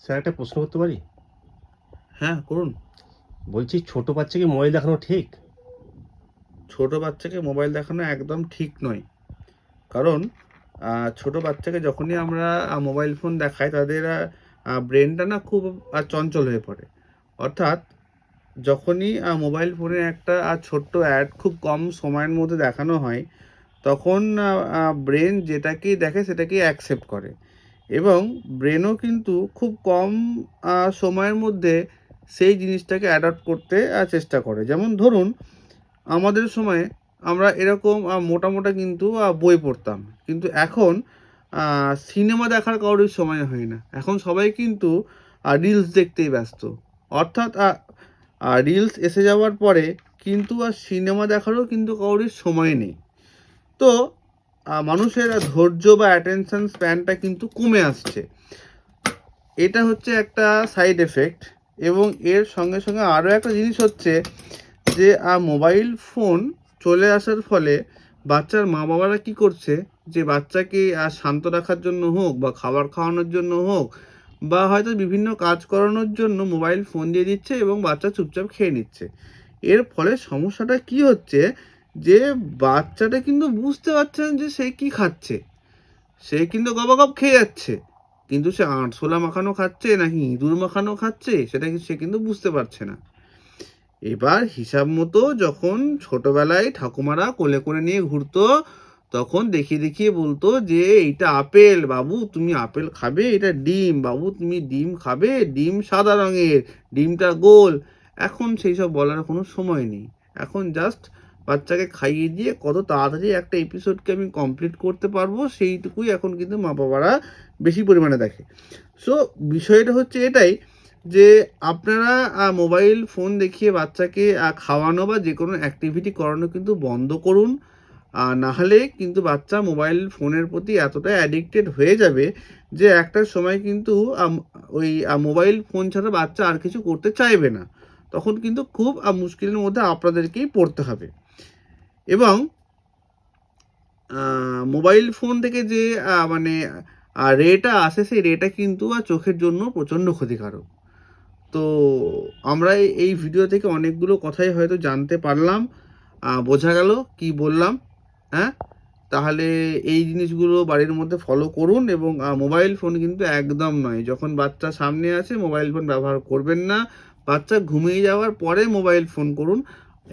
Sir, একটা প্রশ্ন করতে পারি? হ্যাঁ, করুন। বলছি, ছোট বাচ্চাকে মোবাইল দেখানো ঠিক? ছোট বাচ্চাকে মোবাইল দেখানো একদম ঠিক নয়। কারণ ছোট বাচ্চাকে যখনই আমরা মোবাইল ফোন দেখাই, তাদের ব্রেনটা না খুব চঞ্চল হয়ে পড়ে। অর্থাৎ যখনই মোবাইল ফোনে একটা ছোট্ট অ্যাড খুব কম সময়ের মধ্যে দেখানো হয়, তখন ব্রেন যেটাকেই দেখে সেটাকেই অ্যাকসেপ্ট করে, এবং ব্রেনও কিন্তু খুব কম সময়ের মধ্যে সেই জিনিসটাকে অ্যাডপ্ট করতে চেষ্টা করে। যেমন ধরুন, আমাদের সময়ে আমরা এরকম মোটা মোটা কিন্তু বই পড়তাম, কিন্তু এখন সিনেমা দেখার কারোর সময় হয় না। এখন সবাই কিন্তু রিলস দেখতেই ব্যস্ত। অর্থাৎ রিলস এসে যাওয়ার পরে কিন্তু আর সিনেমা দেখারও কিন্তু কারোর সময় নেই। তো মানুষের ধৈর্য বা অ্যাটেনশন স্প্যানটা কিন্তু কমে আসছে। এটা হচ্ছে একটা সাইড এফেক্ট। এবং এর সঙ্গে সঙ্গে আরও একটা জিনিস হচ্ছে যে মোবাইল ফোন চলে আসার ফলে বাচ্চার মা বাবারা কী করছে, যে বাচ্চাকে শান্ত রাখার জন্য হোক বা খাবার খাওয়ানোর জন্য হোক বা হয়তো বিভিন্ন কাজ করানোর জন্য মোবাইল ফোন দিয়ে দিচ্ছে এবং বাচ্চা চুপচাপ খেয়ে নিচ্ছে। এর ফলে সমস্যাটা কি হচ্ছে, যে বাচ্চাটা কিন্তু বুঝতে পারছে না যে সে কি খাচ্ছে। সে কিন্তু গবাগপ খেয়ে যাচ্ছে, কিন্তু সে আরশোলা মাখানো খাচ্ছে নাকি ইঁদুর মাখানো খাচ্ছে সেটা সে কিন্তু বুঝতে পারছে না। এবার হিসাব মতো যখন ছোটবেলায় ঠাকুমারা কোলে করে নিয়ে ঘুরতো, তখন দেখিয়ে দেখিয়ে বলতো যে এইটা আপেল বাবু, তুমি আপেল খাবে, এটা ডিম বাবু, তুমি ডিম খাবে, ডিম সাদা রঙের, ডিমটা গোল। এখন সেই সব বলার কোনো সময় নেই। এখন জাস্ট বাচ্চাকে খাইয়ে দিয়ে কত তাড়াতাড়ি একটা এপিসোডকে আমি কমপ্লিট করতে পারবো, সেইটুকুই এখন কিন্তু মা বাবারা বেশি পরিমাণে দেখে। সো বিষয়টা হচ্ছে এটাই, যে আপনারা মোবাইল ফোন দেখিয়ে বাচ্চাকে খাওয়ানো বা যে কোনো অ্যাক্টিভিটি করানো কিন্তু বন্ধ করুন। নাহলে কিন্তু বাচ্চা মোবাইল ফোনের প্রতি এতটা অ্যাডিক্টেড হয়ে যাবে যে একটা সময় কিন্তু ওই মোবাইল ফোন ছাড়া বাচ্চা আর কিছু করতে চাইবে না। তখন কিন্তু খুব মুশকিলের মধ্যে আপনাদেরকেই পড়তে হবে। এবং মোবাইল ফোন থেকে যে মানে রেটা আসে, সেই রেটা কিন্তু চোখের জন্য প্রচণ্ড ক্ষতিকারক। তো আমরা এই ভিডিও থেকে অনেকগুলো কথাই হয়তো জানতে পারলাম, বোঝা গেল কি বললাম। হ্যাঁ, তাহলে এই জিনিসগুলো বাড়ির মধ্যে ফলো করুন। এবং মোবাইল ফোন কিন্তু একদম নয়, যখন বাচ্চা সামনে আছে মোবাইল ফোন ব্যবহার করবেন না। বাচ্চা ঘুমিয়ে যাওয়ার পরে মোবাইল ফোন করুন।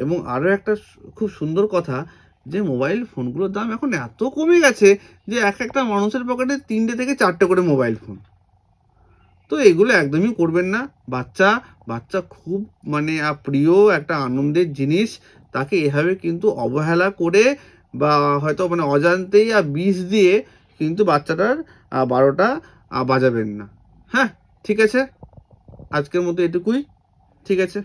এবং আরও একটা খুব সুন্দর কথা, যে মোবাইল ফোনগুলোর দাম এখন এত কমে গেছে যে এক একটা মানুষের পকেটে 3টে থেকে 4টে করে মোবাইল ফোন। তো এগুলো একদমই করবেন না। বাচ্চা বাচ্চা খুব মানে প্রিয় একটা আনন্দের জিনিস, তাকে এভাবে কিন্তু অবহেলা করে বা হয়তো মানে অজান্তেই বিষ দিয়ে কিন্তু বাচ্চাটার 12টা বাজাবেন না। হ্যাঁ, ঠিক আছে, আজকের মতো এটুকুই। ঠিক আছে।